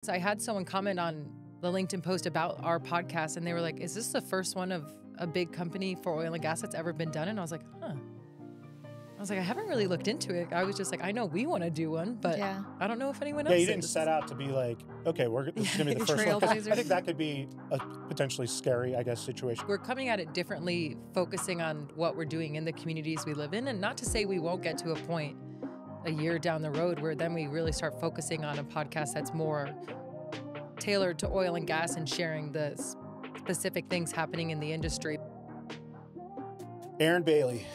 So I had someone comment on the LinkedIn post about our podcast, and they were like, is this the first one of a big company for oil and gas that's ever been done? And I was like, huh. I was like, I haven't really looked into it. I was just like, I know we want to do one, but I don't know if anyone else you didn't set out to be like, okay, this is going to be the first one. I think that could be a potentially scary, I guess, situation. We're coming at it differently, focusing on what we're doing in the communities we live in. And not to say we won't get to a point a year down the road where then we really start focusing on a podcast that's more tailored to oil and gas and sharing the specific things happening in the industry. Erin Bailey,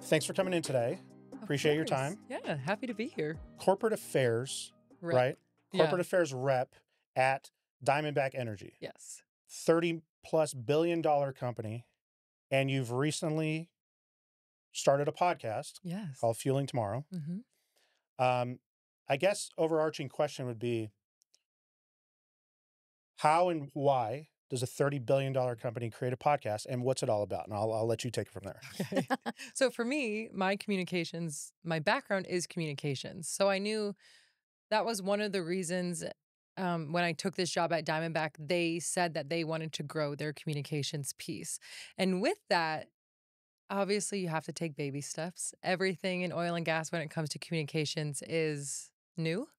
thanks for coming in today. Appreciate your time. Yeah, happy to be here. Corporate affairs, right? Corporate affairs rep at Diamondback Energy. Yes. $30+ billion company. And you've recently started a podcast called Fueling Tomorrow. Mm-hmm. I guess overarching question would be, how and why does a $30 billion company create a podcast, and what's it all about? And I'll let you take it from there. Okay. So for me, my background is communications. So I knew that was one of the reasons when I took this job at Diamondback, they said that they wanted to grow their communications piece. And with that, obviously you have to take baby steps. Everything in oil and gas when it comes to communications is new.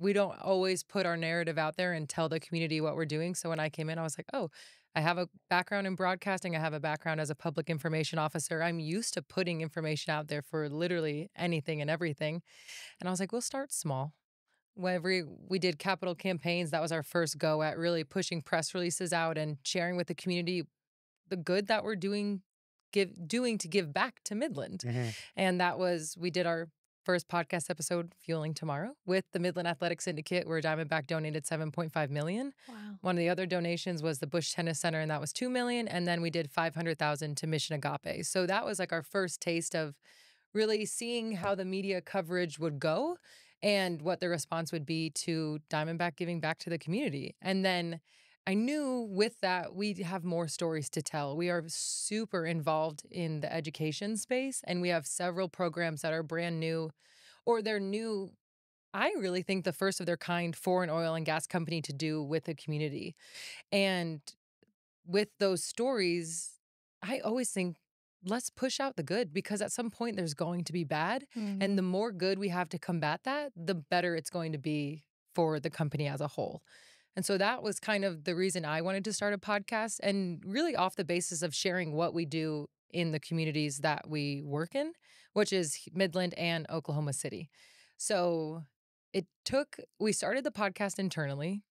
We don't always put our narrative out there and tell the community what we're doing. So when I came in, I was like, oh, I have a background in broadcasting. I have a background as a public information officer. I'm used to putting information out there for literally anything and everything. And I was like, we'll start small. Whenever we did capital campaigns, that was our first go at really pushing press releases out and sharing with the community the good that we're doing to give back to Midland. Mm-hmm. And we did our first podcast episode, Fueling Tomorrow, with the Midland Athletic Syndicate, where Diamondback donated $7.5 million. Wow. One of the other donations was the Bush Tennis Center, and that was $2 million. And then we did $500,000 to Mission Agape. So that was like our first taste of really seeing how the media coverage would go and what the response would be to Diamondback giving back to the community. And then I knew with that, we'd have more stories to tell. We are super involved in the education space, and we have several programs that are brand new, or they're new. I really think the first of their kind for an oil and gas company to do with the community. And with those stories, I always think, let's push out the good, because at some point there's going to be bad. Mm-hmm. And the more good we have to combat that, the better it's going to be for the company as a whole. And so that was kind of the reason I wanted to start a podcast, and really off the basis of sharing what we do in the communities that we work in, which is Midland and Oklahoma City. So we started the podcast internally,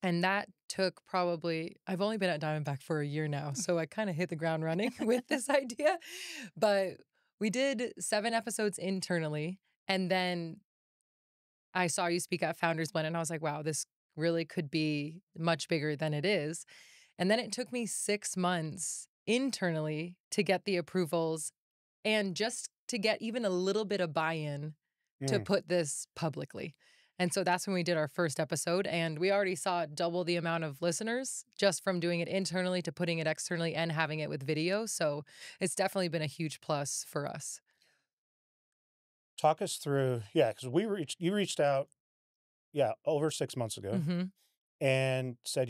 and that took I've only been at Diamondback for a year now, so I kind of hit the ground running with this idea. But we did 7 episodes internally, and then I saw you speak at Founders Blend, and I was like, wow, this really could be much bigger than it is. And then it took me 6 months internally to get the approvals and just to get even a little bit of buy-in to put this publicly. And so that's when we did our first episode, and we already saw double the amount of listeners just from doing it internally to putting it externally and having it with video. So it's definitely been a huge plus for us. Talk us through, because you reached out, over 6 months ago, Mm-hmm. and said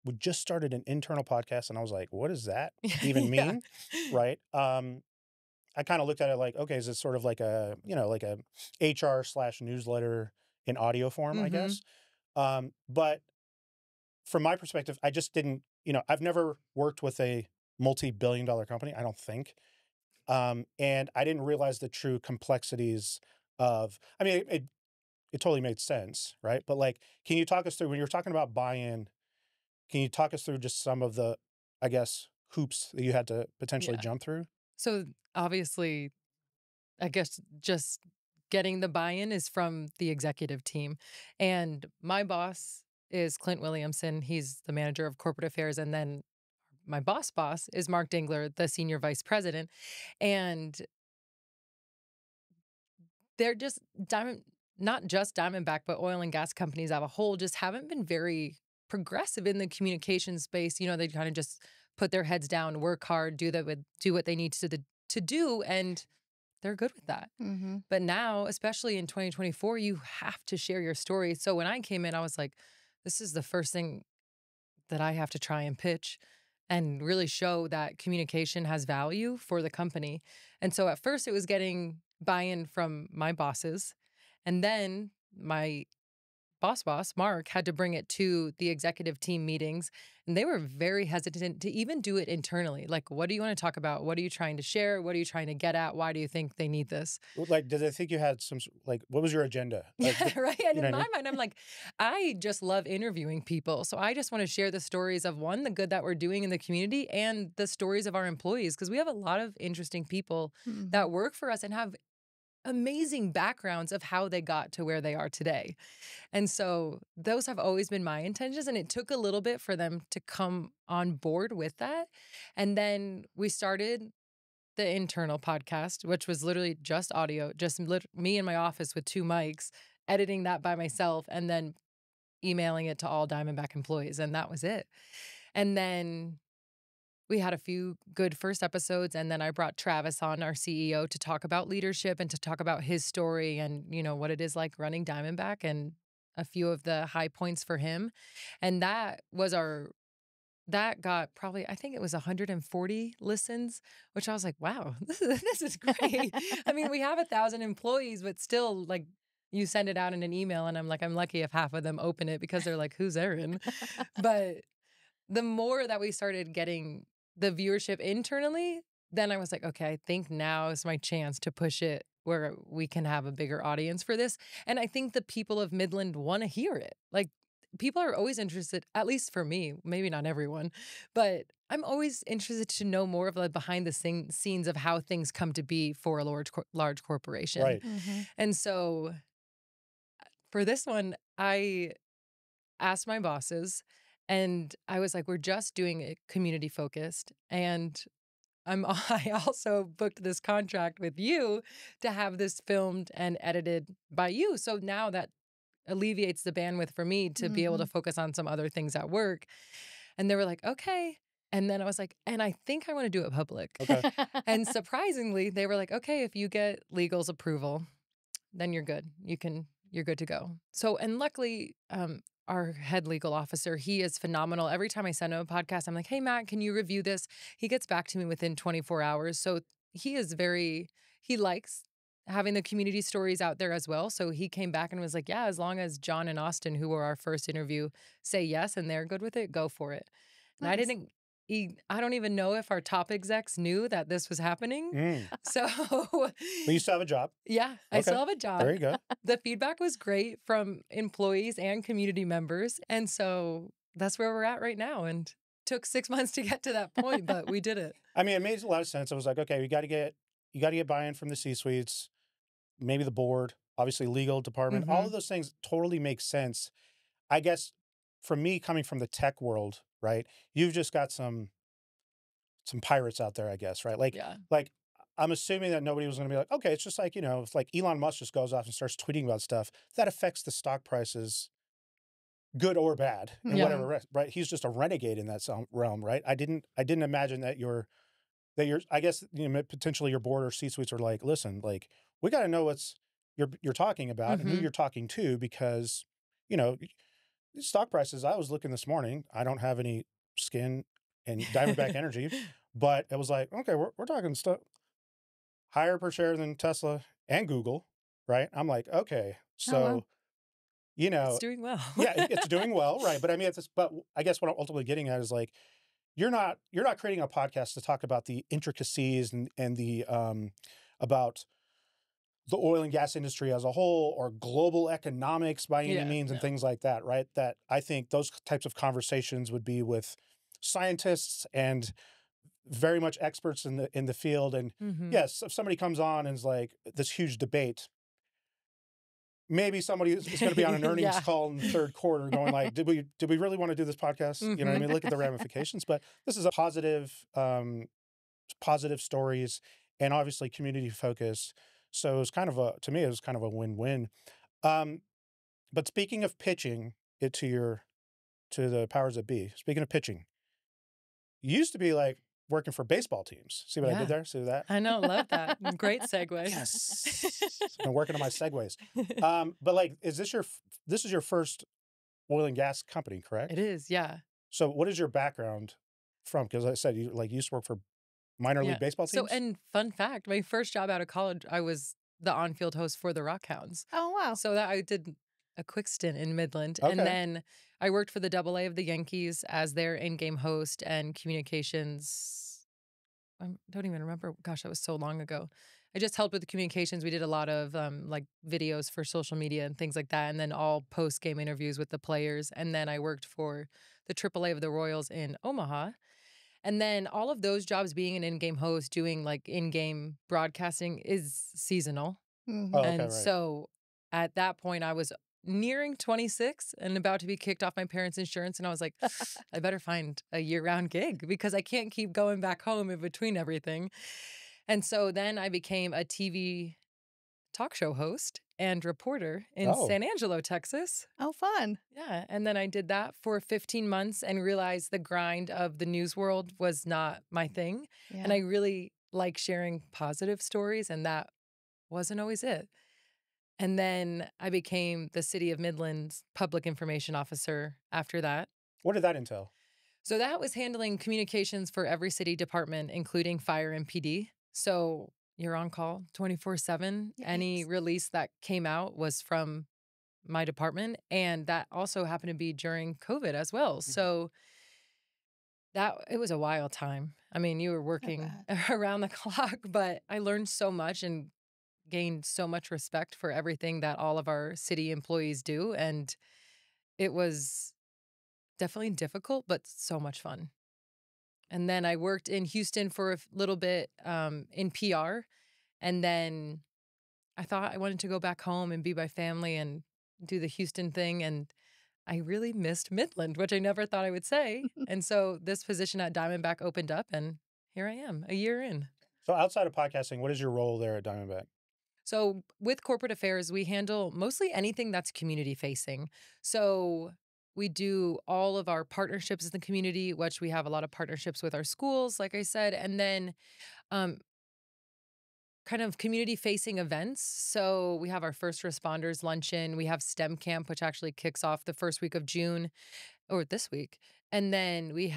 we just started an internal podcast, and I was like, what does that even mean? Right. I kind of looked at it like, okay, is it sort of like a HR/newsletter in audio form, I guess. But from my perspective, I just didn't, I've never worked with a multi-billion-dollar company, I don't think. And I didn't realize the true complexities of, it totally made sense, right? But can you talk us through, when you're talking about buy-in, can you talk us through just some of the, I guess, hoops that you had to potentially jump through? So obviously, I guess just getting the buy-in is from the executive team. And my boss is Clint Williamson. He's the manager of corporate affairs. And then my boss is Mark Dingler, the senior vice president. And they're just not just Diamondback, but oil and gas companies as a whole just haven't been very progressive in the communication space. They kind of just put their heads down, work hard, do what they need to do. And they're good with that. Mm-hmm. But now, especially in 2024, you have to share your story. So when I came in, I was like, this is the first thing that I have to try and pitch and really show that communication has value for the company. And so at first it was getting buy-in from my bosses. And then my boss, Mark, had to bring it to the executive team meetings. And they were very hesitant to even do it internally. Like, what do you want to talk about? What are you trying to share? What are you trying to get at? Why do you think they need this? Like, did they think you had some, like, what was your agenda? Like, Yeah, right. And you know in what I my mean? mind, I'm like, I just love interviewing people. So I just want to share the stories of one, the good that we're doing in the community, and the stories of our employees, because we have a lot of interesting people Mm-hmm. that work for us and have amazing backgrounds of how they got to where they are today. And so those have always been my intentions. And it took a little bit for them to come on board with that. And then we started the internal podcast, which was literally just audio, just me in my office with 2 mics, editing that by myself, and then emailing it to all Diamondback employees. And that was it. And then we had a few good first episodes, and then I brought Travis on, our CEO, to talk about leadership and to talk about his story and, what it is like running Diamondback and a few of the high points for him. And that got probably, I think it was 140 listens, which I was like, wow, this is great. I mean, we have 1,000 employees, but still, like, you send it out in an email, and I'm like, I'm lucky if half of them open it because they're like, who's Erin? But the more that we started getting the viewership internally, then I was like, okay, I think now is my chance to push it where we can have a bigger audience for this. And I think the people of Midland want to hear it. Like, people are always interested, at least for me, maybe not everyone, but I'm always interested to know more of the behind the scenes of how things come to be for a large corporation. Right. Mm-hmm. And so for this one, I asked my bosses, and I was like, we're just doing it community focused. And I also booked this contract with you to have this filmed and edited by you. So now that alleviates the bandwidth for me to be able to focus on some other things at work. And they were like, okay. And then I was like, and I think I want to do it public. Okay. And surprisingly, they were like, okay, if you get legal's approval, then you're good. You're good to go. So, and luckily, our head legal officer, he is phenomenal. Every time I send him a podcast, I'm like, hey, Matt, can you review this? He gets back to me within 24 hours. So he likes having the community stories out there as well. So he came back and was like, yeah, as long as John and Austin, who were our first interview, say yes and they're good with it, go for it. And Nice. I don't even know if our top execs knew that this was happening. Mm. So, But you still have a job. yeah, I still have a job. There you go. The feedback was great from employees and community members. And so that's where we're at right now. And took 6 months to get to that point, but we did it. I mean, it made a lot of sense. I was like, okay, you got to get buy-in from the C-suites, maybe the board, obviously legal department. All of those things totally make sense. I guess for me, coming from the tech world, right? You've just got some pirates out there, I guess, right? Like, Yeah. like I'm assuming that nobody was going to be like, okay, it's just like, if like Elon Musk just goes off and starts tweeting about stuff, that affects the stock prices, good or bad, and Yeah. whatever, right? He's just a renegade in that realm, right? I didn't imagine that I guess, potentially your board or C-suites are like, listen, like, we got to know what's you're talking about and who you're talking to, because, stock prices, I was looking this morning, I don't have any skin in Diamondback Energy, but it was like, okay, we're talking stuff higher per share than Tesla and Google, right? I'm like, okay, so, wow. It's doing well. yeah, it's doing well, right? But I mean, but I guess what I'm ultimately getting at is like, you're not creating a podcast to talk about the intricacies and the about the oil and gas industry as a whole, or global economics by any means, and things like that, right? That I think those types of conversations would be with scientists and very much experts in the field. And yes, if somebody comes on and is like this huge debate, maybe somebody is going to be on an earnings call in the third quarter going like, did we really want to do this podcast? You know what I mean? Look at the ramifications. But this is a positive stories, and obviously community focus. So it was to me, it was kind of a win-win. But speaking of pitching it to the powers that be, speaking of pitching, you used to be like working for baseball teams. See what I Yeah. did there? See that? I know, love that. Great segue. Yes. I've been working on my segues. But like, this is your first oil and gas company, correct? It is, yeah. So what is your background from? Because I said you used to work for minor league baseball So, teams. and fun fact, my first job out of college, I was the on-field host for the Rockhounds. Oh, wow. So that I did a quick stint in Midland. Okay. And then I worked for the AA of the Yankees as their in-game host and communications. I don't even remember. Gosh, that was so long ago. I just helped with the communications. We did a lot of like videos for social media and things like that. And then all post-game interviews with the players. And then I worked for the AAA of the Royals in Omaha. And then all of those jobs, being an in-game host, doing like in-game broadcasting, is seasonal. Mhm. Oh, okay, And right. so at that point, I was nearing 26 and about to be kicked off my parents' insurance. And I was like, I better find a year-round gig because I can't keep going back home in between everything. And so then I became a TV talk show host and reporter in Oh. San Angelo, Texas. Oh, fun. Yeah. And then I did that for 15 months and realized the grind of the news world was not my thing. Yeah. And I really like sharing positive stories, and that wasn't always it. And then I became the City of Midland's public information officer after that. What did that entail? So that was handling communications for every city department, including fire and PD. So you're on call 24/7. Any Yikes. release that came out was from my department. And that also happened to be during COVID as well. So it was a wild time. I mean, you were working around the clock, but I learned so much and gained so much respect for everything that all of our city employees do. And it was definitely difficult, but so much fun. And then I worked in Houston for a little bit in PR. And then I thought I wanted to go back home and be by family and do the Houston thing. And I really missed Midland, which I never thought I would say. And so this position at Diamondback opened up, and here I am, a year in. So outside of podcasting, what is your role there at Diamondback? So with corporate affairs, we handle mostly anything that's community facing. So we do all of our partnerships in the community, which we have a lot of partnerships with our schools, like I said, and then kind of community facing events. So we have our first responders luncheon. We have STEM camp, which actually kicks off the first week of June or this week. And then we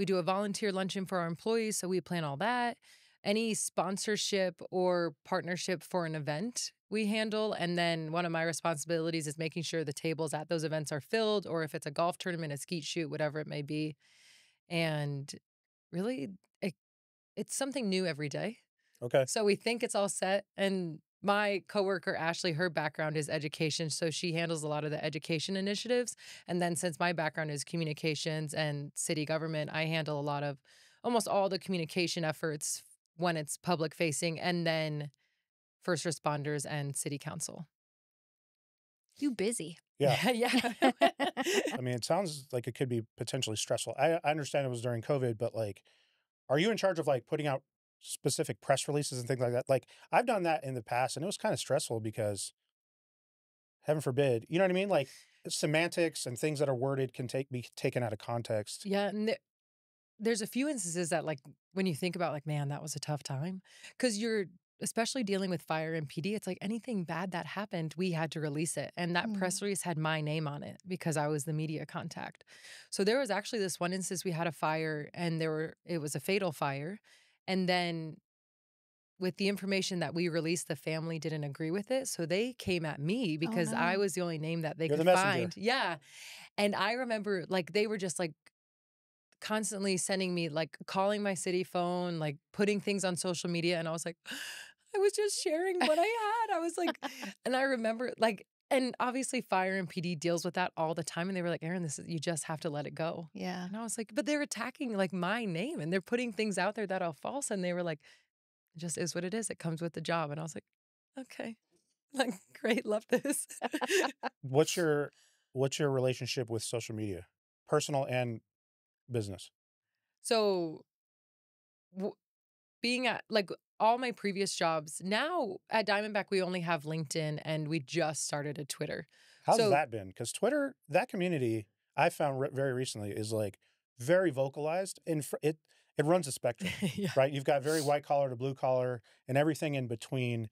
do a volunteer luncheon for our employees. So we plan all that. Any sponsorship or partnership for an event we handle. And then one of my responsibilities is making sure the tables at those events are filled, or if it's a golf tournament, a skeet shoot, whatever it may be. And really, it's something new every day. Okay. So we think it's all set. And my coworker, Ashley, her background is education. So she handles a lot of the education initiatives. And then since my background is communications and city government, I handle a lot of almost all the communication efforts when it's public facing, and then first responders and city council. You busy. Yeah. Yeah. I mean, it sounds like it could be potentially stressful. I understand it was during COVID, but like, are you in charge of like putting out specific press releases and things like that? Like, I've done that in the past, and it was kind of stressful because, heaven forbid, you know what I mean? Like, semantics and things that are worded can be taken out of context. Yeah. And there's a few instances that, like, when you think about, like, man, that was a tough time, because you're especially dealing with fire and PD. It's like anything bad that happened, we had to release it. And that press release had my name on it because I was the media contact. So there was actually this one instance we had a fire, and it was a fatal fire. And then with the information that we released, the family didn't agree with it. So they came at me because I no. was the only name that they You're could the messenger. find. Yeah. And I remember, like, they were just like constantly sending me, like, calling my city phone, like putting things on social media. And I was like, I was just sharing what I had. I was like, and I remember, like, and obviously fire and PD deals with that all the time. And they were like, Erin, you just have to let it go. Yeah. And I was like, but they're attacking like my name and they're putting things out there that are false. And they were like, it just is what it is. It comes with the job. And I was like, okay, like, great, love this. What's your relationship with social media, personal and business? So being at, like, all my previous jobs, now at Diamondback, we only have LinkedIn, and we just started a Twitter. How's that been? Because Twitter, that community, I found very recently, is like very vocalized, and it runs a spectrum, Yeah. right? You've got very white collar to blue collar and everything in between.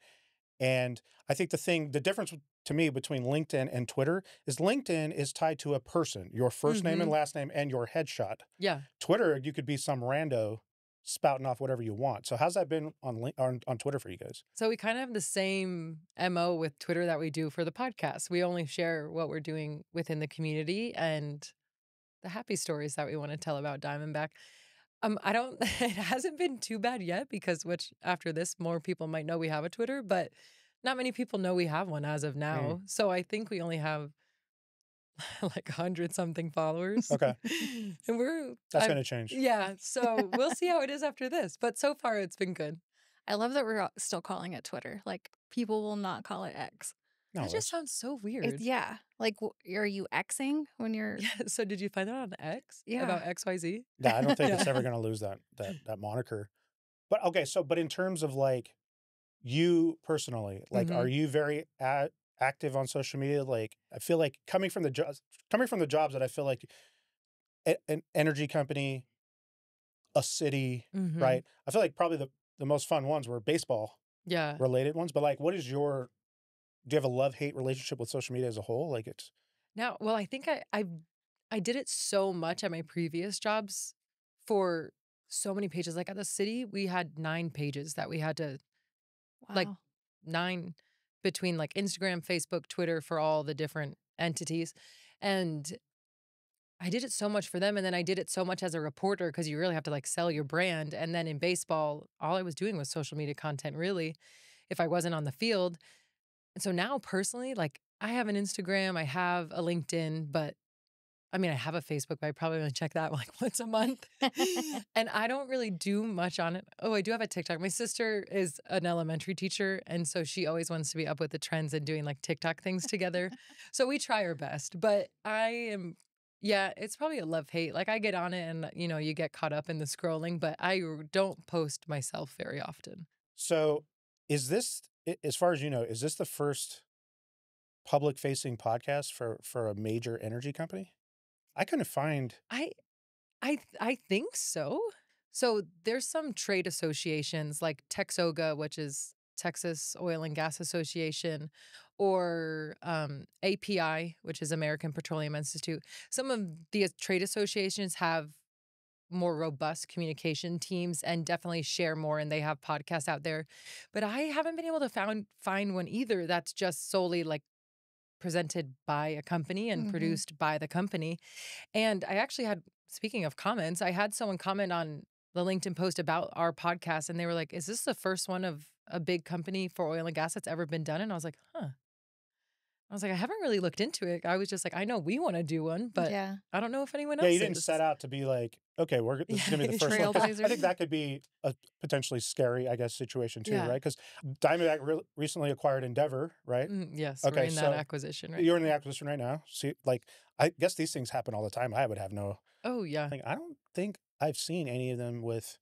And I think the difference to me between LinkedIn and Twitter is LinkedIn is tied to a person, your first name and last name and your headshot. Yeah. Twitter, you could be some rando spouting off whatever you want. So how's that been on Twitter for you guys? So we kind of have the same MO with Twitter that we do for the podcast. We only share what we're doing within the community and the happy stories that we want to tell about Diamondback. I don't, it hasn't been too bad yet because after this, more people might know we have a Twitter, but not many people know we have one as of now. So I think we only have like 100 something followers. Okay. And that's going to change. Yeah. So we'll see how it is after this. But so far it's been good. I love that we're still calling it Twitter. Like, people will not call it X. No, That just sounds so weird. Yeah. Like, are you Xing when you're... Yeah. So did you find out on X? Yeah. About XYZ? yeah, I don't think it's ever going to lose that moniker. But okay, but in terms of like you personally, like, are you very active on social media? Like, I feel like coming from the jobs that I feel like an energy company, a city, right? I feel like probably the most fun ones were baseball related ones. But like, do you have a love-hate relationship with social media as a whole? Like it's now, well, I think I did it so much at my previous jobs for so many pages. Like at the city, we had 9 pages that we had to like 9 between like Instagram, Facebook, Twitter for all the different entities. And I did it so much for them. And then I did it so much as a reporter because you really have to like sell your brand. And then in baseball, all I was doing was social media content, really, if I wasn't on the field. And so now personally, like I have an Instagram, I have a LinkedIn, but I mean, I have a Facebook, but I probably only check that like once a month. And I don't really do much on it. Oh, I do have a TikTok. My sister is an elementary teacher. And so she always wants to be up with the trends and doing like TikTok things together. So we try our best. But it's probably a love-hate. Like I get on it and, you get caught up in the scrolling, but I don't post myself very often. So is this, as far as you know, is this the first public-facing podcast for a major energy company? I couldn't find. I think so. So there's some trade associations like Texoga, which is Texas Oil and Gas Association, or API, which is American Petroleum Institute. Some of the trade associations have more robust communication teams and definitely share more, and they have podcasts out there. But I haven't been able to find one either that's just solely like presented by a company and produced by the company. And I actually speaking of comments, I had someone comment on the LinkedIn post about our podcast, and they were like, is this the first one of a big company for oil and gas that's ever been done? And I was like, I haven't really looked into it. I was just like, I know we want to do one, but I don't know if anyone else Yeah, you didn't set out to be like, okay, this is going to be the first one. I think that could be a potentially scary, I guess, situation too, right? Because Diamondback recently acquired Endeavor, right? Yes, okay, we're in that acquisition right You're in the acquisition right now. See, like, I guess these things happen all the time. I would have no... Oh, yeah. I don't think I've seen any of them with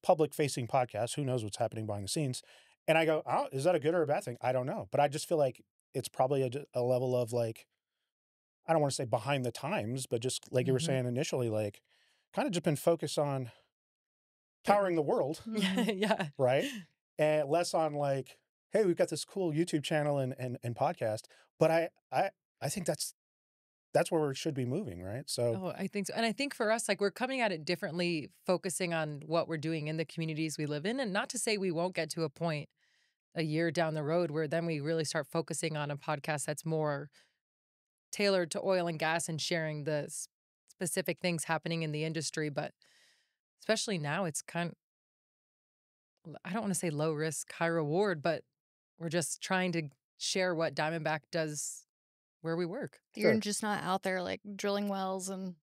public-facing podcasts. Who knows what's happening behind the scenes? And I go, oh, is that a good or a bad thing? I don't know. But I just feel like it's probably a level of like, I don't want to say behind the times, but just like you were saying initially, like kind of just been focused on powering the worworld. Yeah. Right. And less on like, hey, we've got this cool YouTube channel and podcast. But I think that's where we should be moving, right? So I think so. And I think for us, like we're coming at it differently, focusing on what we're doing in the communities we live in. And not to say we won't get to a point a year down the road where then we really start focusing on a podcast that's more tailored to oil and gas and sharing the specific things happening in the industry. But especially now, it's I don't want to say low risk, high reward, but we're just trying to share what Diamondback does where we work. You're just not out there like drilling wells and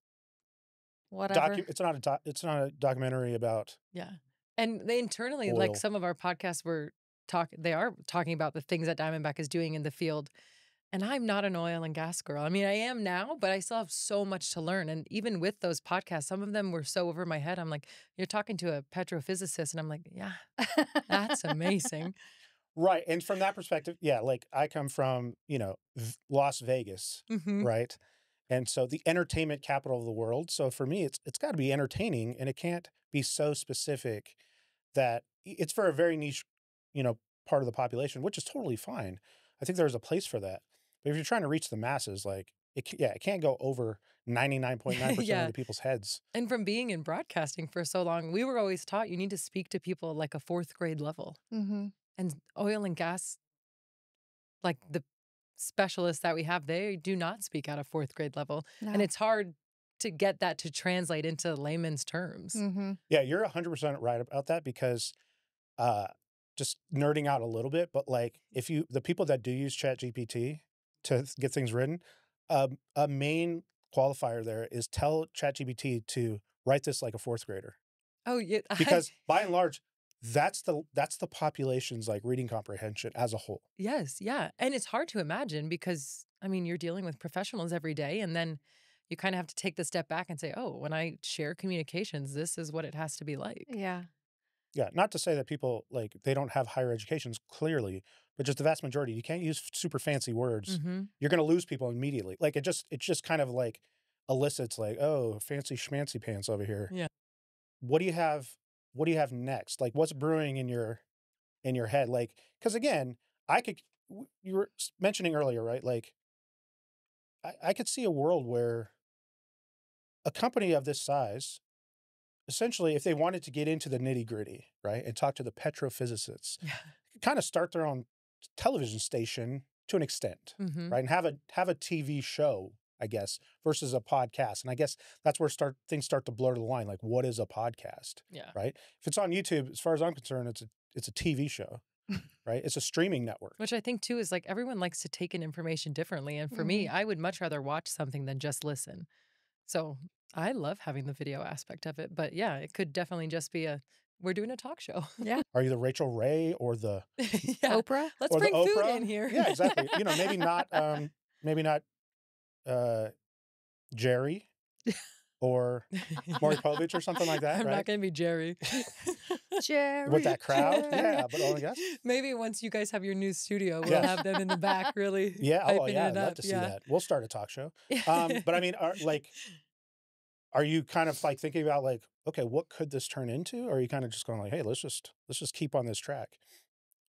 whatever. It's not a documentary about. Yeah. And they internally, oil. like some of our podcasts they are talking about the things that Diamondback is doing in the field. And I'm not an oil and gas girl. I mean, I am now, but I still have so much to learn. And even with those podcasts, some of them were so over my head. I'm like, you're talking to a petrophysicist. And I'm like, yeah, that's amazing. Right. And from that perspective, yeah, like I come from, Las Vegas, right? And so the entertainment capital of the world. So for me, it's got to be entertaining, and it can't be so specific that it's for a very niche, part of the population, which is totally fine. I think there's a place for that. But if you're trying to reach the masses, like it can't go over 99.9% of Yeah. the people's heads. And from being in broadcasting for so long, we were always taught you need to speak to people at like a fourth grade level. Mm-hmm. And oil and gas, like the specialists that we have, they do not speak at a fourth grade level. No. And it's hard to get that to translate into layman's terms. Mm-hmm. Yeah, you're 100% right about that, because just nerding out a little bit, but like the people that do use ChatGPT to get things written, a main qualifier there is tell ChatGPT to write this like a fourth grader. Oh, yeah. Because by and large, that's the population's like reading comprehension as a whole. Yes, yeah. And it's hard to imagine because, I mean, you're dealing with professionals every day. And then you kind of have to take the step back and say, oh, when I share communications, this is what it has to be like. Yeah. Yeah, not to say that people like they don't have higher educations, clearly, but just the vast majority. You can't use super fancy words. Mm-hmm. You're going to lose people immediately. Like it just kind of like elicits like, oh, fancy schmancy pants over here. Yeah. What do you have? What do you have next? Like what's brewing in your head? Like, because again, you were mentioning earlier, right? Like I could see a world where a company of this size, essentially, if they wanted to get into the nitty gritty, right, and talk to the petrophysicists, Yeah. kind of start their own television station to an extent, Mm-hmm. right, and have a TV show, I guess, versus a podcast. And I guess that's where things start to blur the line. Like, what is a podcast? Yeah. Right. If it's on YouTube, as far as I'm concerned, it's a TV show, right? It's a streaming network. Which I think too is like everyone likes to take in information differently. And for me, I would much rather watch something than just listen. So I love having the video aspect of it. But yeah, it could definitely just be we're doing a talk show. Yeah. Are you the Rachel Ray or the Yeah. Oprah? Let's or the bring food Oprah? in here. Yeah, exactly. Maybe not Jerry or Maury Povich or something like that, I'm right? not going to be Jerry. Jerry. With that crowd, Jerry. yeah, but oil and gas. Maybe once you guys have your new studio, we'll Yes. have them in the back really Yeah, hyping yeah, it I'd love up. to see that. We'll start a talk show. But I mean, are you kind of like thinking about like, okay, what could this turn into? Or are you kind of just going like, hey, let's just keep on this track?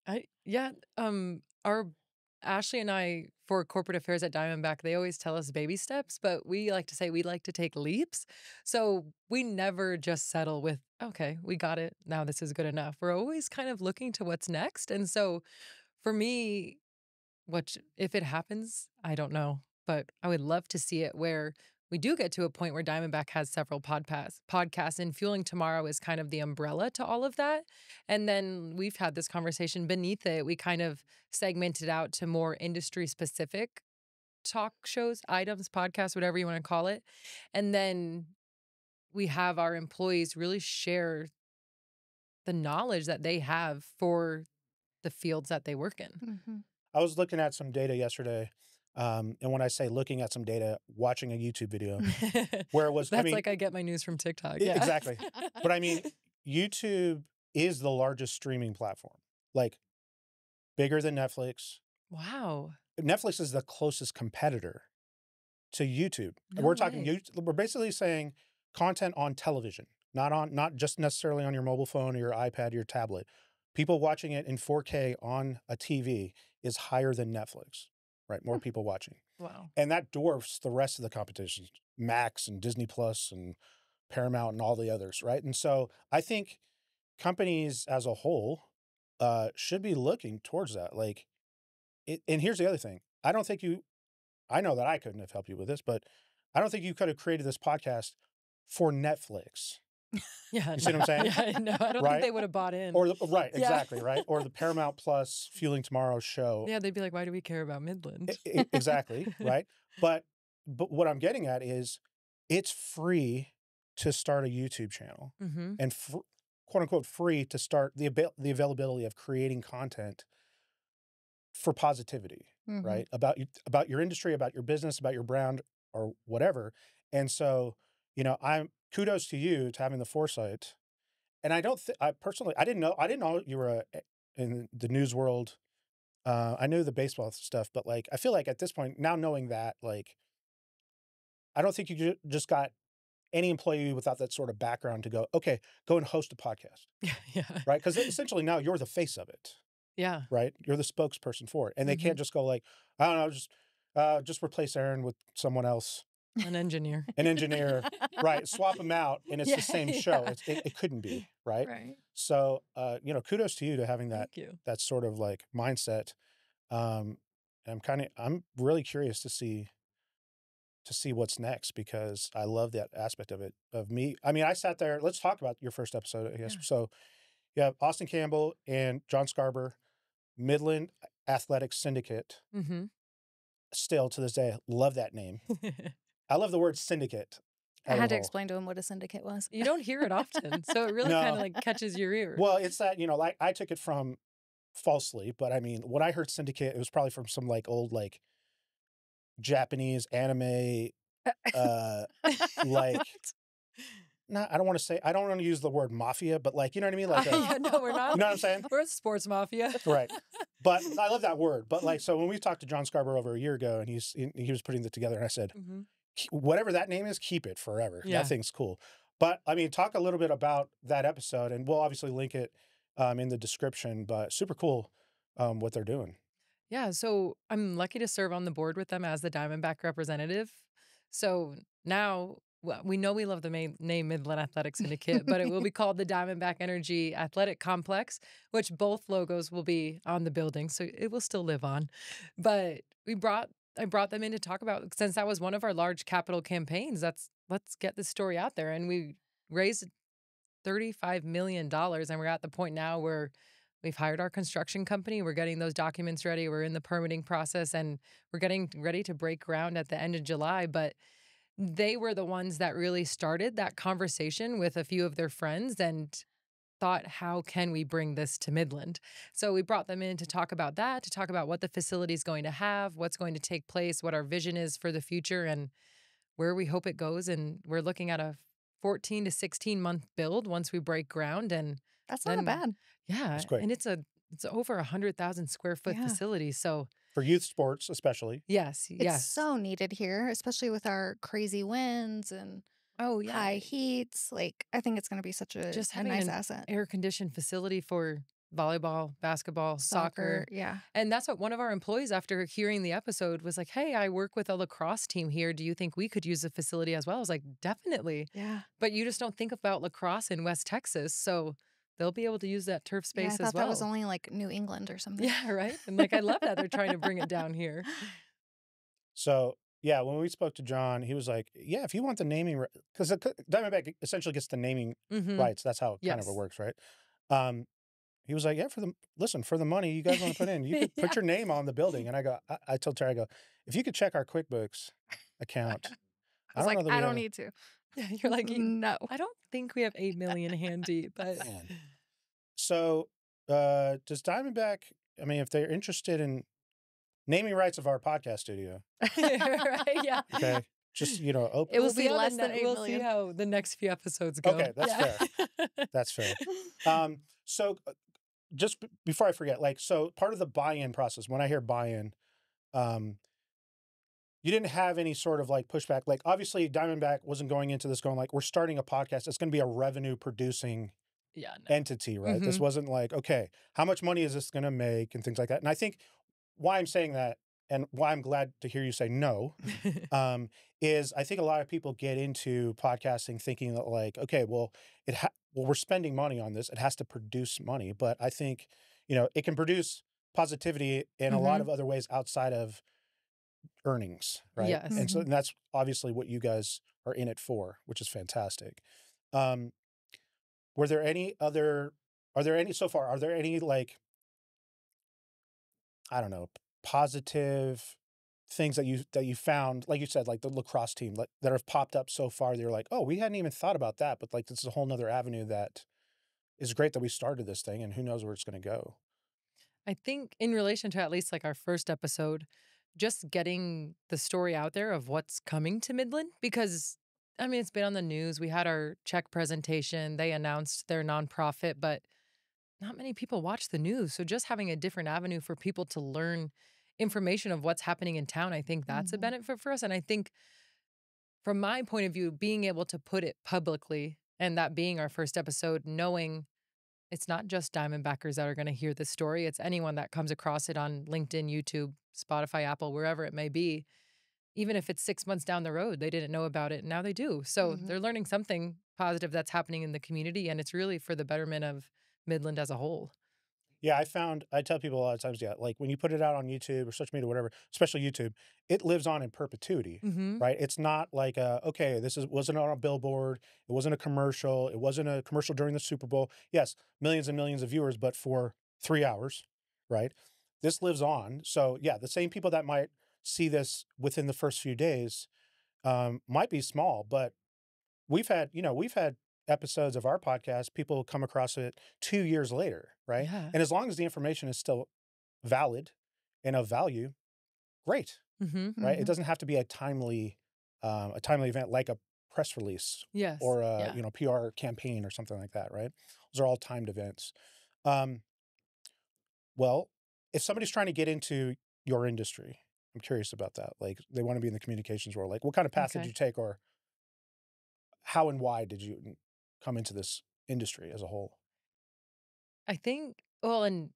Our Ashley and I, for corporate affairs at Diamondback, they always tell us baby steps, but we like to say we like to take leaps. So we never just settle with, okay, we got it. Now this is good enough. We're always kind of looking to what's next. And so for me, if it happens, I don't know, but I would love to see it where we do get to a point where Diamondback has several podcasts, and Fueling Tomorrow is kind of the umbrella to all of that. And then we've had this conversation beneath it. We kind of segmented out to more industry specific talk shows, items, podcasts, whatever you want to call it. And then we have our employees really share the knowledge that they have for the fields that they work in. Mm-hmm. I was looking at some data yesterday. And when I say looking at some data, watching a YouTube video where it was, That's like I get my news from TikTok. Yeah. Exactly. But I mean, YouTube is the largest streaming platform, like bigger than Netflix. Wow. Netflix is the closest competitor to YouTube. No We're talking, way. we're basically saying content on television, not just necessarily on your mobile phone or your iPad, your tablet. People watching it in 4K on a TV is higher than Netflix, right? More people watching. Wow. And that dwarfs the rest of the competition, Max and Disney Plus and Paramount and all the others, right? And so I think companies as a whole should be looking towards that. Like, and here's the other thing. I know that I couldn't have helped you with this, but I don't think you could have created this podcast for Netflix. Yeah. You see what I'm saying? Yeah, no, I don't Right? think they would have bought in. Right, Yeah. exactly, right? Or the Paramount Plus Fueling Tomorrow show. Yeah, they'd be like, why do we care about Midland? Exactly, right? But what I'm getting at is it's free to start a YouTube channel Mm-hmm. and quote unquote free to start the availability of creating content for positivity, Mhm. right? About your industry, about your business, about your brand or whatever. And so, I'm kudos to you to having the foresight. And I personally, I didn't know you were in the news world. I knew the baseball stuff, but like, I feel like at this point now knowing that, like, I don't think you just got any employee without that sort of background to go, okay, go and host a podcast, Yeah. right? Because essentially now you're the face of it, Yeah. right? You're the spokesperson for it, and they can't just go like, I don't know, just replace Erin with someone else, An engineer. an engineer, right? Swap them out, and it's the same show. It couldn't be, right? Right. So, kudos to you to having that Thank you. that sort of like mindset. I'm really curious to see what's next, because I love that aspect of it. Of me, I mean, I sat there. Let's talk about your first episode, I guess. Yeah. So, you have Austin Campbell and John Scarber, Midland Athletics Syndicate. Mm-hmm. Still to this day, love that name. I love the word syndicate. I had to explain to him what a syndicate was. You don't hear it often, so it really No. kind of like catches your ear. Well, it's that, like I took it from falsely, but I mean, when I heard syndicate, it was probably from some like old like Japanese anime, like. No, I don't want to use the word mafia, but like, you know what I mean? Like, Yeah, no, we're not. you know what I'm saying? We're a sports mafia. Right. But I love that word. But like, so when we talked to John Scarber over a year ago, and he was putting it together, and I said, whatever that name is, keep it forever. Yeah. That thing's cool. But I mean, talk a little bit about that episode, and we'll obviously link it in the description, but super cool what they're doing. Yeah, so I'm lucky to serve on the board with them as the Diamondback representative. So now, well, we know we love the name Midland Athletic Syndicate, but it will be called the Diamondback Energy Athletic Complex, which both logos will be on the building, so it will still live on. But I brought them in to talk about, since that was one of our large capital campaigns. Let's get this story out there, and we raised $35 million, and we're at the point now where we've hired our construction company. We're getting those documents ready. We're in the permitting process, and we're getting ready to break ground at the end of July. But they were the ones that really started that conversation with a few of their friends and thought, how can we bring this to Midland? So we brought them in to talk about that, to talk about what the facility is going to have, what's going to take place, what our vision is for the future, and where we hope it goes. And we're looking at a 14 to 16 month build once we break ground. And That's not bad. yeah, That's great. and it's over 100,000 square foot Yeah. facility. So For youth sports, especially. yes, It's so needed here, especially with our crazy winds and high heats. Like, I think it's going to be such a Just having nice an asset. air conditioned facility for volleyball, basketball, soccer. Yeah. And that's what one of our employees, after hearing the episode, was like, hey, I work with a lacrosse team here. Do you think we could use the facility as well? I was like, definitely. Yeah. But you just don't think about lacrosse in West Texas. So they'll be able to use that turf space I thought as well. that was only like New England or something. Yeah, right. And like, I love that they're trying to bring it down here. So, yeah, when we spoke to John, he was like, yeah, if you want the naming, because Diamondback essentially gets the naming rights. That's how it kind of Yes. works, right? He was like, yeah, for the money you guys want to put in, you could put your name on the building. And I told Terra, I go, if you could check our QuickBooks account. I was like, I don't need to. Yeah, you're like, No. I don't think we have 8 million handy, but Man. So, does Diamondback, I mean, if they're interested in naming rights of our podcast studio, right, yeah. okay, just, open. It will We'll be see how less the than 8 we'll million. see how the next few episodes go. Okay, that's fair. That's fair. So just before I forget, so part of the buy-in process, when I hear buy-in, you didn't have any sort of like pushback. Like obviously Diamondback wasn't going into this going like, we're starting a podcast. It's going to be a revenue producing entity, right? This wasn't like, okay, how much money is this going to make and things like that. And I think why I'm saying that and why I'm glad to hear you say no, is I think a lot of people get into podcasting thinking that like, okay, well, we're spending money on this. It has to produce money. But I think, it can produce positivity in a lot of other ways outside of earnings, right? Yes. And so that's obviously what you guys are in it for, which is fantastic. Are there any like, I don't know, positive things that you found, like you said, like the lacrosse team that have popped up so far? They're like, oh, we hadn't even thought about that, but like this is a whole nother avenue that is great that we started this thing, and who knows where it's going to go. I think in relation to at least like our first episode, just getting the story out there of what's coming to Midland, because I mean, it's been on the news. We had our check presentation. They announced their nonprofit, but not many people watch the news. So just having a different avenue for people to learn information of what's happening in town, I think that's a benefit for us. And I think from my point of view, being able to put it publicly and that being our first episode, knowing it's not just Diamondbackers that are going to hear this story. It's anyone that comes across it on LinkedIn, YouTube, Spotify, Apple, wherever it may be. Even if it's 6 months down the road, they didn't know about it, and now they do. So they're learning something positive that's happening in the community, and it's really for the betterment of Midland as a whole. Yeah, I tell people a lot of times, like when you put it out on YouTube or social media, whatever, especially YouTube, it lives on in perpetuity, right? It's not like, okay, wasn't on a billboard. It wasn't a commercial. It wasn't a commercial during the Super Bowl. Yes, millions and millions of viewers, but for 3 hours, right? This lives on. So yeah, the same people that might see this within the first few days might be small, but we've had episodes of our podcast, people come across it 2 years later, right? Yeah. And as long as the information is still valid and of value, great, right? It doesn't have to be a timely event like a press release, yes, or a PR campaign or something like that, right? Those are all timed events. Well, if somebody's trying to get into your industry, I'm curious about that. Like they want to be in the communications world. Like what kind of path did you take, or how and why did you come into this industry as a whole? I think, well, and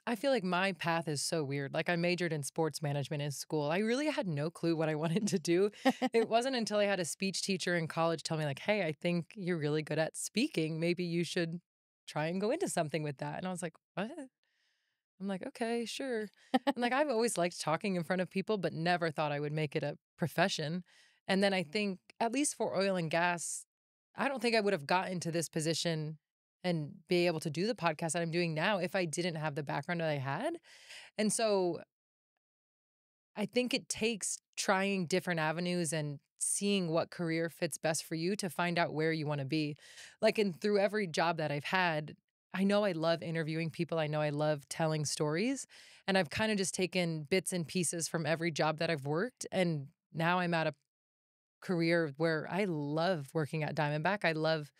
I feel like my path is so weird. Like I majored in sports management in school. I really had no clue what I wanted to do. It wasn't until I had a speech teacher in college tell me like, hey, I think you're really good at speaking. Maybe you should try and go into something with that. And I was like, what? I'm like, okay, sure. And like, I've always liked talking in front of people, but never thought I would make it a profession. And then I think, at least for oil and gas, I don't think I would have gotten to this position and be able to do the podcast that I'm doing now if I didn't have the background that I had. And so I think it takes trying different avenues and seeing what career fits best for you to find out where you want to be. Like, and through every job that I've had, I know I love interviewing people. I know I love telling stories. And I've kind of just taken bits and pieces from every job that I've worked. And now I'm at a career where I love working at Diamondback. I love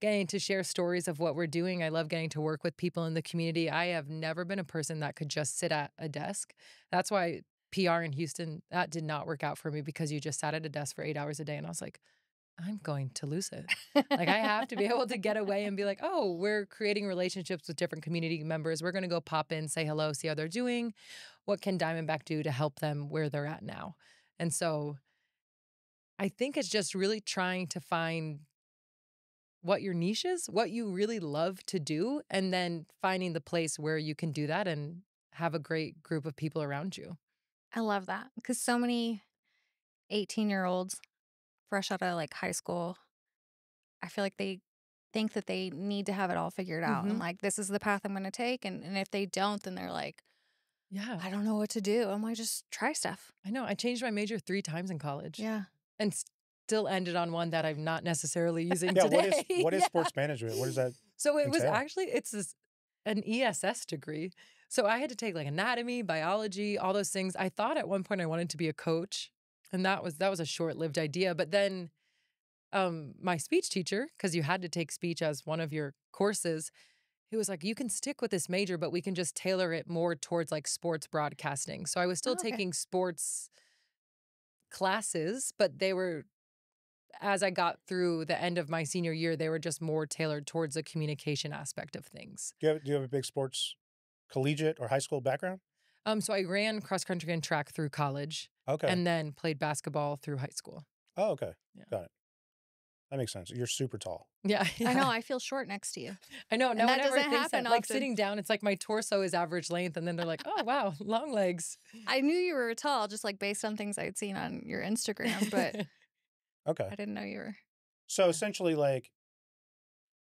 getting to share stories of what we're doing. I love getting to work with people in the community. I have never been a person that could just sit at a desk. That's why PR in Houston, that did not work out for me, because you just sat at a desk for 8 hours a day. And I was like, I'm going to lose it. Like I have to be able to get away and be like, oh, we're creating relationships with different community members. We're going to go pop in, say hello, see how they're doing. What can Diamondback do to help them where they're at now? And so I think it's just really trying to find what your niche is, what you really love to do, and then finding the place where you can do that and have a great group of people around you. I love that, because so many 18-year-olds fresh out of like high school, I feel like they think that they need to have it all figured out. And like, this is the path I'm going to take. And if they don't, then they're like, yeah, I don't know what to do. I'm like, just try stuff. I know. I changed my major 3 times in college. Yeah. And still ended on one that I'm not necessarily using today. What is sports management? What is that? So it was actually, an ESS degree. So I had to take like anatomy, biology, all those things. I thought at one point I wanted to be a coach, and that was a short-lived idea. But then my speech teacher, because you had to take speech as one of your courses, he was like, you can stick with this major, but we can just tailor it more towards like sports broadcasting. So I was still taking sports classes, but they were, as I got through the end of my senior year, they were just more tailored towards the communication aspect of things. Do you have a big sports collegiate or high school background? So I ran cross country and track through college. Okay. And then played basketball through high school. Oh, okay. Yeah. Got it. That makes sense. You're super tall. Yeah. I know. I feel short next to you. I know. No one that ever doesn't thinks happen that. Like often. sitting down, it's like my torso is average length. And then they're like, oh, wow, long legs. I knew you were tall, just like based on things I'd seen on your Instagram, but Okay. I didn't know you were. So essentially, like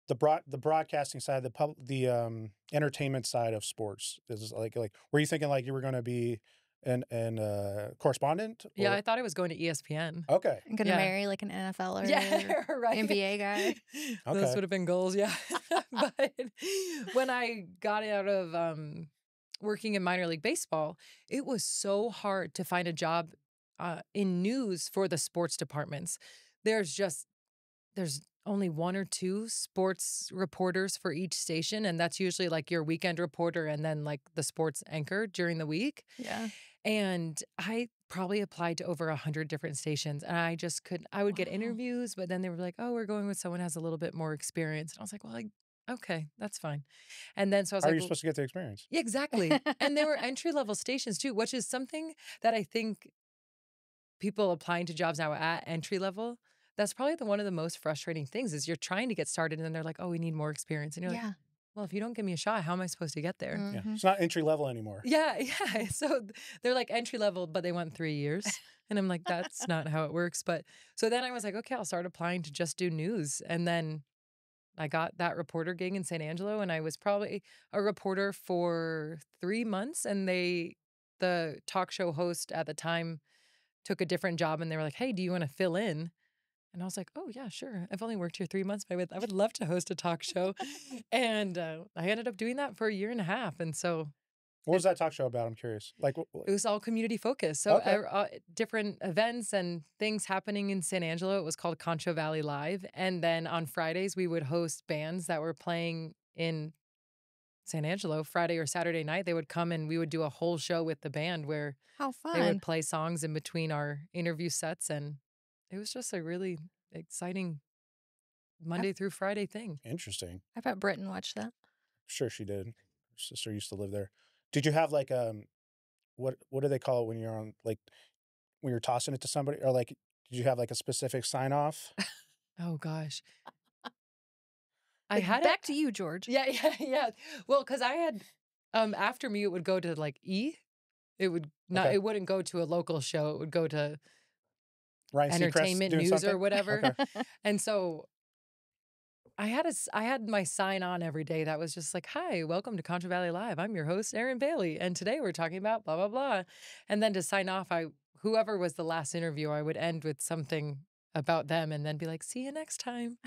the broadcasting side, the entertainment side of sports is like were you thinking like you were going to be an correspondent? Yeah, I thought I was going to ESPN. Okay. I'm going to marry like an NFL or right. NBA guy. Okay. Those would have been goals, yeah. But when I got out of working in minor league baseball, it was so hard to find a job in news for the sports departments. There's only 1 or 2 sports reporters for each station, and that's usually like your weekend reporter and then like the sports anchor during the week. Yeah. And I probably applied to over 100 different stations, and I just couldn't. I would get Wow. interviews, but then they were like, "Oh, we're going with someone who has a little bit more experience." And I was like, "Well, okay, that's fine." And then so I was How are like, you "Well, supposed to get the experience? yeah, exactly." And they were entry-level stations too, which is something that I think people applying to jobs now at entry level, that's probably one of the most frustrating things is you're trying to get started and then they're like, "Oh, we need more experience." And you're like, Yeah. "Well, if you don't give me a shot, how am I supposed to get there?" Yeah, Mhm. it's not entry level anymore. Yeah, yeah. So they're like entry level, but they want 3 years. And I'm like, that's not how it works. But so then I was like, okay, I'll start applying to just do news. And then I got that reporter gig in San Angelo, and I was probably a reporter for 3 months. And the talk show host at the time took a different job, and they were like, "Hey, do you want to fill in?" And I was like, "Oh yeah, sure. I've only worked here 3 months, but I would love to host a talk show." And I ended up doing that for a year and a half. And so What was that talk show about? I'm curious. Like, it was all community focused. So okay, different events and things happening in San Angelo. It was called Concho Valley Live. And then on Fridays, we would host bands that were playing in San Angelo Friday or Saturday night. They would come and we would do a whole show with the band where How they would fun. play songs in between our interview sets. And it was just a really exciting Monday through Friday thing. interesting. I bet Britton watched that. Sure, she did. Her sister used to live there. Did you have like what do they call it when you're on like when you're tossing it to somebody, or like did you have like a specific sign off? Oh gosh. I Like, had back to you, George. Yeah, yeah, yeah. Well, because I had after me, it would go to like E. It would not. Okay, It wouldn't go to a local show. It would go to Ryan Seacrest entertainment doing news or something. whatever. Okay, And so I had my sign on every day that was just like, "Hi, welcome to Contra Valley Live. I'm your host, Erin Bailey, and today we're talking about blah blah blah." And then to sign off, whoever was the last interview, I would end with something about them, and then be like, "See you next time."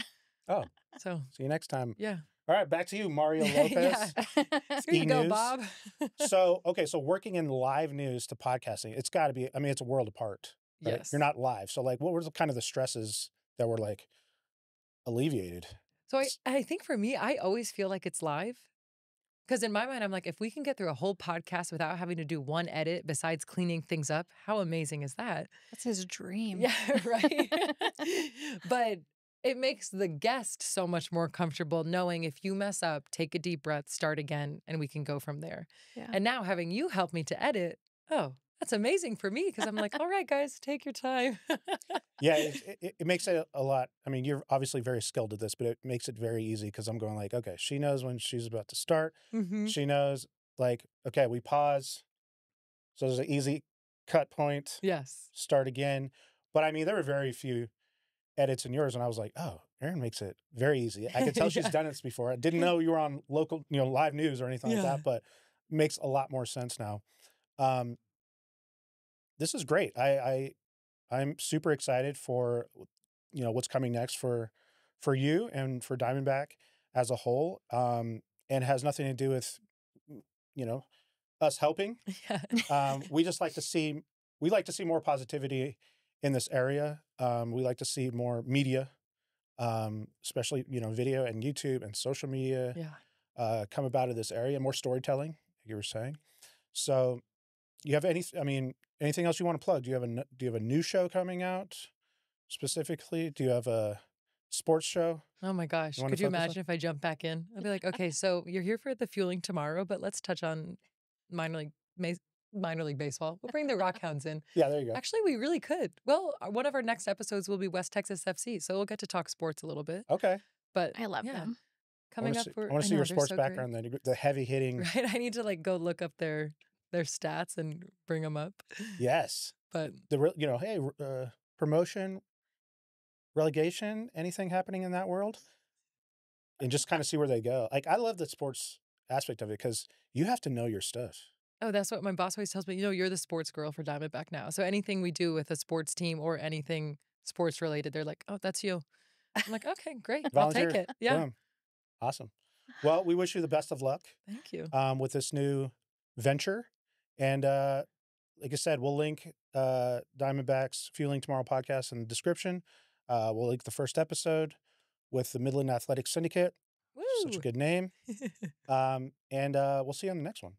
oh, So see you next time. yeah, All right, back to you, Mario yeah. Lopez. Here you go, E-News. Bob. So, okay, so working in live news to podcasting, it's got to be, I mean, it's a world apart, right? Yes. You're not live. So, like, what were the kind of the stresses that were like alleviated? So I think for me, I always feel like it's live. Because in my mind, I'm like, if we can get through a whole podcast without having to do one edit besides cleaning things up, how amazing is that? That's his dream. Yeah, right. But it makes the guest so much more comfortable knowing if you mess up, take a deep breath, start again, and we can go from there. Yeah. And now having you help me to edit, oh, that's amazing for me because I'm like, all right, guys, take your time. Yeah, it makes it a lot. I mean, you're obviously very skilled at this, but it makes it very easy because I'm going like, okay, she knows when she's about to start. Mm-hmm. She knows, like, okay, we pause. So there's an easy cut point, Yes. start again. But I mean, there were very few edits in yours, and I was like, oh, Erin makes it very easy. I could tell she's Yeah. done this before. I didn't know you were on local, live news or anything like Yeah. that, but makes a lot more sense now. This is great. I'm super excited for what's coming next for you and for Diamondback as a whole. And has nothing to do with us helping. Yeah. We just like to see more positivity in this area. We like to see more media, especially video and YouTube and social media Yeah. come about of this area. More storytelling, like you were saying. So, you have anything else you want to plug? Do you have a new show coming out specifically? Do you have a sports show? Oh my gosh. You wanna Could you focus on? imagine if I jump back in? I'd be like, okay, so you're here for the fueling tomorrow, but let's touch on minor league minor league baseball. We'll bring the Rockhounds in. Yeah, there you go. Actually, we really could. Well, one of our next episodes will be West Texas FC, so we'll get to talk sports a little bit. Okay. But I love yeah, them. coming up for I want to see know, your they're sports so great. background then, the heavy hitting. Right? I need to like go look up their stats and bring them up. Yes. But Hey, promotion, relegation, anything happening in that world? And just kind of see where they go. Like, I love the sports aspect of it because you have to know your stuff. oh, that's what my boss always tells me. You're the sports girl for Diamondback now. So anything we do with a sports team or anything sports related, they're like, "Oh, that's you." I'm like, "Okay, great. I'll take Volunteer. it." Yeah. Boom. Awesome. Well, we wish you the best of luck Thank you. with this new venture. And like I said, we'll link Diamondback's Fueling Tomorrow podcast in the description. We'll link the first episode with the Midland Athletic Syndicate. Woo. Such a good name. And we'll see you on the next one.